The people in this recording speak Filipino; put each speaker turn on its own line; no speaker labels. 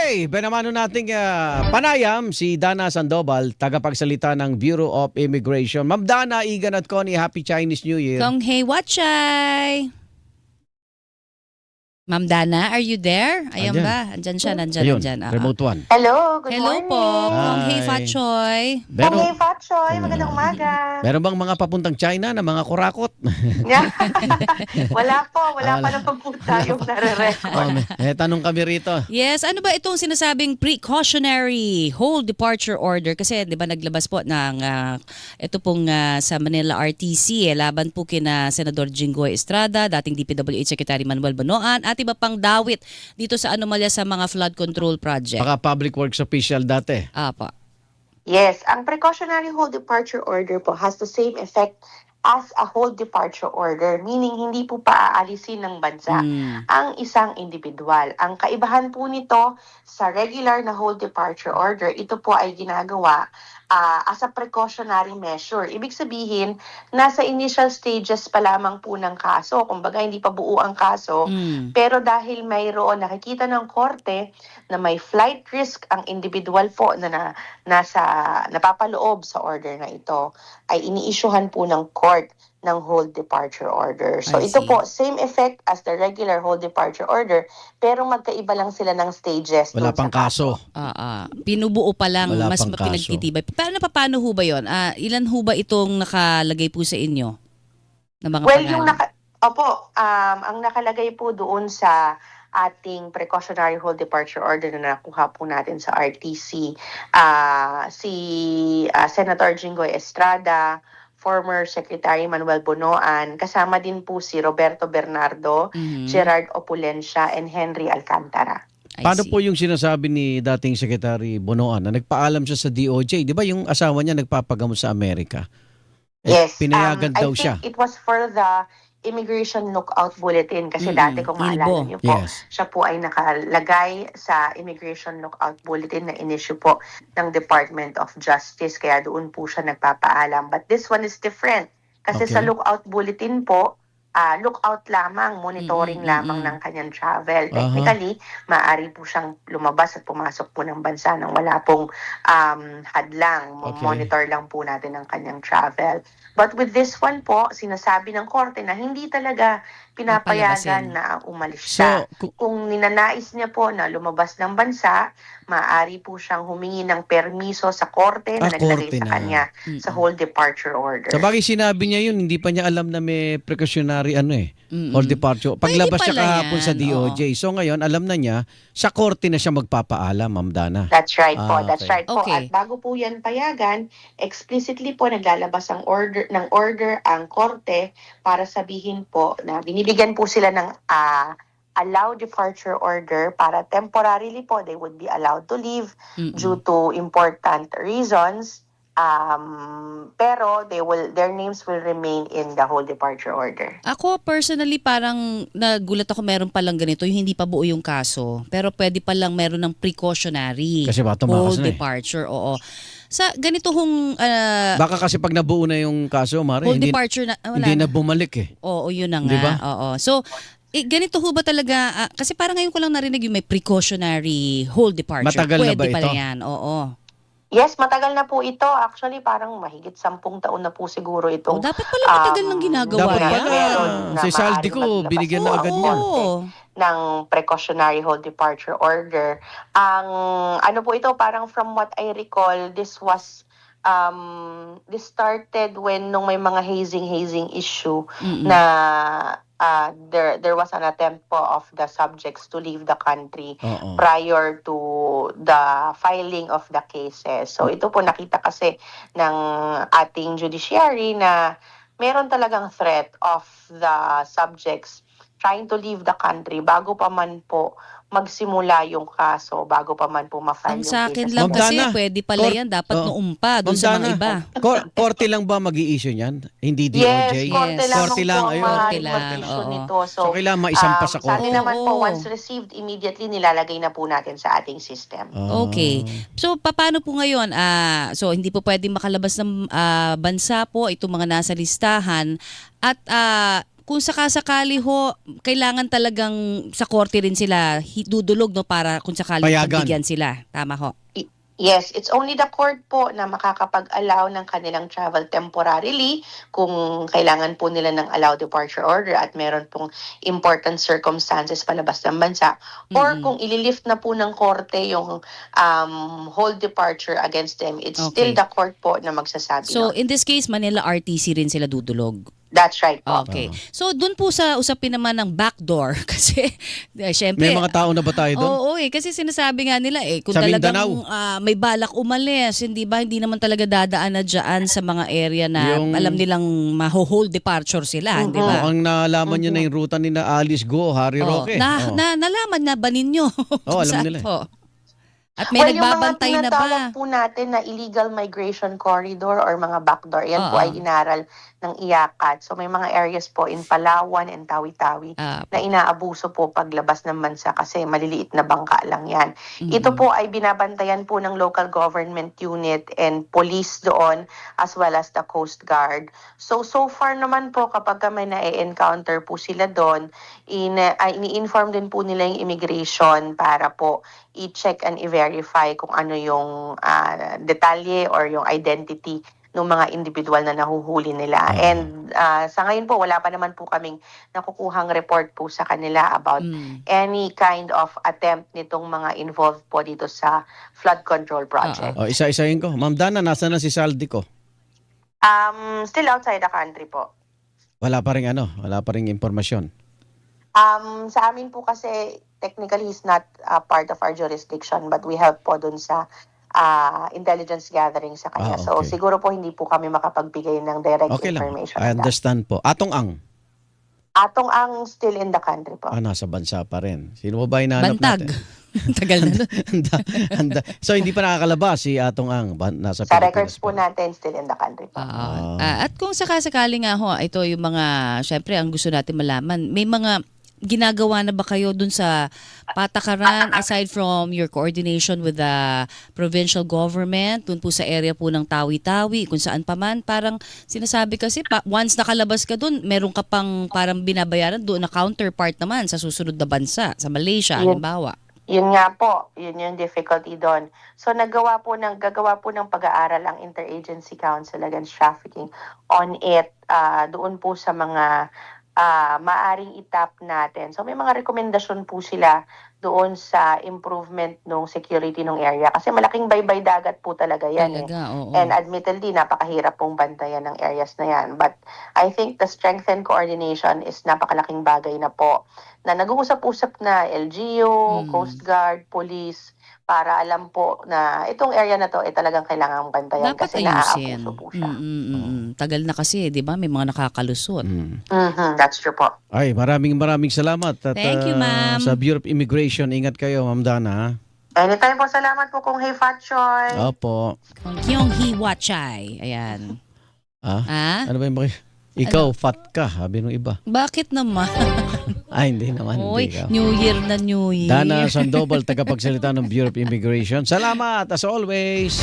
Okay, benamano nating panayam si Dana Sandoval, tagapagsalita ng Bureau of Immigration. Ma'am Dana, Igan at Connie, Happy Chinese New Year.
Kong Hei Wachai! Ma'am Dana, are you there? Ayan
Andyan.
ba? Andyan siya,
Ayun,
nandyan.
remote one.
Hello, good
Hello
morning.
po, Kong Hei
Hi.
Fat Choy.
Hey, Fat Choy, magandang umaga.
Meron bang mga papuntang China na mga kurakot?
Wala pa
Wala.
naman po tayong nare-record.
Tanong kami rito.
Yes, ano ba itong sinasabing precautionary hold departure order? Kasi 'di ba naglabas po ng ito pong sa Manila RTC laban po kina Senador Jinggoy Estrada, dating DPWH Secretary Manuel Bonoan at iba pang dawit dito sa anomalya sa mga flood control project.
Baka public works official dati.
Apa.
Yes, ang precautionary hold departure order po has the same effect as a hold departure order, meaning hindi po paaalisin ng bansa ang isang individual. Ang kaibahan po nito sa regular na hold departure order, ito po ay ginagawa as a precautionary measure. Ibig sabihin, nasa initial stages pa lamang po ng kaso. Kumbaga, hindi pa buo ang kaso. Pero dahil mayroon nakikita ng korte na may flight risk ang individual po na napapaloob sa order na ito, ay iniisyuhan po ng court ng hold departure order. So
I
ito
see.
po, same effect as the regular hold departure order, pero magkaiba lang sila ng stages.
Wala
dun
pang
sa
kaso.
Pinubuo pa lang,
Wala
mas
pang kaso.
pinagtitibay. Paano ho ba yun? Ilan ho ba itong nakalagay po sa inyo? Na mga
Well,
pangalan?
ang nakalagay po doon sa ating precautionary hold departure order na nakuha po natin sa RTC, si Senator Jinggoy Estrada, former Secretary Manuel Bonoan, kasama din po si Roberto Bernardo, Gerard Opulencia, and Henry Alcantara.
I
Paano
see.
po yung sinasabi ni dating Secretary Bonoan na nagpaalam siya sa DOJ? Di ba yung asawa niya nagpapagamot sa Amerika?
Yes,
Pinayagan daw
I
siya.
think it was for the Immigration Lookout Bulletin kasi dati kung maalala
Ilbo.
niyo po,
Yes.
siya po ay nakalagay sa Immigration Lookout Bulletin na in-issue po ng Department of Justice, kaya doon po siya nagpapaalam. But this one is different kasi sa
Okay.
Lookout Bulletin po, lookout lamang, monitoring lamang ng kanyang travel. Technically, maaari po siyang lumabas at pumasok po ng bansa nang wala pong hadlang.
Okay.
Monitor lang po natin ang kanyang travel. But with this one po, sinasabi ng korte na hindi talaga pinapayagan
Papalabasin.
na umalis siya.
So,
Kung ninanais niya po na lumabas ng bansa, maaari po siyang humingi ng permiso sa korte na naglagay
korte
sa
na.
kanya sa whole departure order.
sa bagay sinabi niya yun, hindi pa niya alam na may precautionary hold departure. Paglabas
Pwede
siya
pala
kahapon
yan,
sa DOJ. So ngayon, alam na niya, sa korte na siya magpapaalam, Ma'am Dana.
That's right po. That's
Okay.
right po.
Okay.
At bago po yan payagan, explicitly po naglalabas ang order ang korte para sabihin po na binibigyan po sila ng allowed departure order para temporarily po they would be allowed to leave due to important reasons. Pero their names will remain in the whole departure order.
Ako personally parang nagulat ako meron palang ganito, yung hindi pa buo yung kaso. Pero pwede palang meron ng precautionary
Kasi baka tumakas
hold
na eh.
departure. Oo. Sa ganito hong
Baka kasi pag nabuo na yung kaso, Mare,
hold
hindi,
departure na wala
hindi na
na.
bumalik eh.
Oo, yun na nga.
Di ba?
Oo. So, ganito ho ba talaga, kasi parang ngayon ko lang narinig yung may precautionary hold departure.
Matagal na
Pwede
ba
pala
ito?
yan, oo.
Yes, matagal na po ito. Actually, parang mahigit 10 taon na po siguro
Oh,
itong
dapat pala matagal nang ginagawa
Dapat
yan.
pala,
meron na
si Saldi
maaaring
ko,
maglabas
binigyan na
po
agad
ang
niya.
korte ng precautionary hold departure order. Ang ano po ito, parang from what I recall, this started when nung may mga hazing issue na there was an attempt po of the subjects to leave the country
Oo.
prior to the filing of the cases. So ito po nakita kasi ng ating judiciary na meron talagang threat of the subjects trying to leave the country bago pa man po magsimula yung kaso, bago pa man po ma-file
Ang
yung
sa akin
cases.
lang
Ma'am
kasi
Dana,
pwede pala yan. Dapat
Oo.
noong pa, doon
Ma'am
sa
Dana,
mga iba.
Korte lang ba mag-i-issue niyan? Hindi
Yes,
DOJ?
korte
Yes.
lamang
Korte
po
lang,
ang
ayun.
maaaring
Korte lang,
mag-issue
oo.
nito.
So, kailangan maisampa sa korte.
Sabi naman po,
Oo.
once received, immediately nilalagay na po natin sa ating system.
Okay. So, paano po ngayon? So, hindi po pwedeng makalabas ng bansa po itong mga nasa listahan. At kung sakasakali ho, kailangan talagang sa korte rin sila dudulog, no, para kung sakali
Payagan.
pagbigyan sila. Tama ho.
Yes, it's only the court po na makakapag-allow ng kanilang travel temporarily kung kailangan po nila ng allow departure order at meron pong important circumstances palabas ng bansa. Or kung ililift na po ng korte yung hold departure against them, it's still
Okay.
the court po na magsasabi
So,
nun.
in this case, Manila RTC rin sila dudulog.
That's right po.
Okay. So, dun po sa usapin naman ng backdoor, kasi syempre,
May mga tao na ba tayo doon?
oo, kasi sinasabi nga nila kung
Sa
talagang
Mindanao.
may balak umalis, hindi ba, hindi naman talaga dadaan na dyan sa mga area na
Yung-
alam nilang maho-hold departure sila, di ba?
Ang nalaman nyo na yung ruta ni na Alice Go, Harry
Oh,
Roque.
nalaman na ba ninyo?
Oo, alam
Saan
nila eh.
po? At may nagbabantay na
yung mga tinatawag
ba?
po natin na illegal migration corridor or mga backdoor, yan po
Oo.
ay inaral ng IACAT. So may mga areas po in Palawan and Tawi-Tawi na inaabuso po paglabas ng bansa kasi maliliit na bangka lang yan. Ito po ay binabantayan po ng local government unit and police doon as well as the Coast Guard. So far naman po kapag may na-encounter po sila doon, ini-inform din po nila yung immigration para po i-check and i-verify kung ano yung detalye or yung identity ng mga individual na nahuhuli nila. And sa ngayon po, wala pa naman po kaming nakukuhang report po sa kanila about any kind of attempt nitong mga involved po dito sa flood control project.
Isa-isahin ko. Ma'am Dana, nasa na si Saldi ko?
Still outside the country po.
Wala pa rin impormasyon.
Sa amin po kasi technically he's not part of our jurisdiction but we help po dun sa intelligence gathering sa kanya.
Okay.
So siguro po hindi po kami makapagbigay ng direct
Okay lang.
information.
I
on that.
understand po. Atong Ang,
Atong ang still in the country po.
nasa bansa pa rin. Sino ba hinahanap
Bantag.
natin?
Tagal na.
So hindi pa nakakalabas si Atong Ang nasa
Sa
Pilipinas
records po
pa.
natin, still in the country po.
At kung sakasakali nga ho, ito yung mga, syempre ang gusto natin malaman, may mga ginagawa na ba kayo dun sa patakaran aside from your coordination with the provincial government, dun po sa area po ng Tawi-Tawi, kung saan pa man, parang sinasabi kasi, once nakalabas ka dun, meron ka pang parang binabayaran doon na counterpart naman sa susunod na bansa, sa Malaysia, halimbawa.
Yun nga po, yun yung difficulty doon. So gagawa po ng pag-aaral ang Interagency Council Against Trafficking on it doon po sa mga maaring itap natin. So may mga rekomendasyon po sila doon sa improvement ng security ng area kasi malaking baybay dagat po talaga yan.
Oo.
And admittedly, napakahirap pong bantayan ng areas na yan. But I think the strengthened coordination is napakalaking bagay na po na nag-uusap-usap na LGU, Coast Guard, Police, para alam po na itong area na to talagang kailangang bantayan
Dapat
kasi
ayusin.
naaabuso po siya.
Tagal na kasi, di ba? May mga nakakalusot.
That's true po.
Ay, maraming salamat. At,
Thank you, ma'am.
Sa Bureau of Immigration, ingat kayo, Ma'am Dana.
Anytime po, salamat po kung Hey Fat Choy.
Opo.
Kyong Hee Wachay. Ayan.
Ano ba yung ikaw, fat ka, sabi nung iba.
Bakit naman?
Ay, hindi naman.
Oy,
Hindi ka.
New Year na New Year.
Dana Sandoval, tagapagsalita ng Bureau of Immigration. Salamat, as always.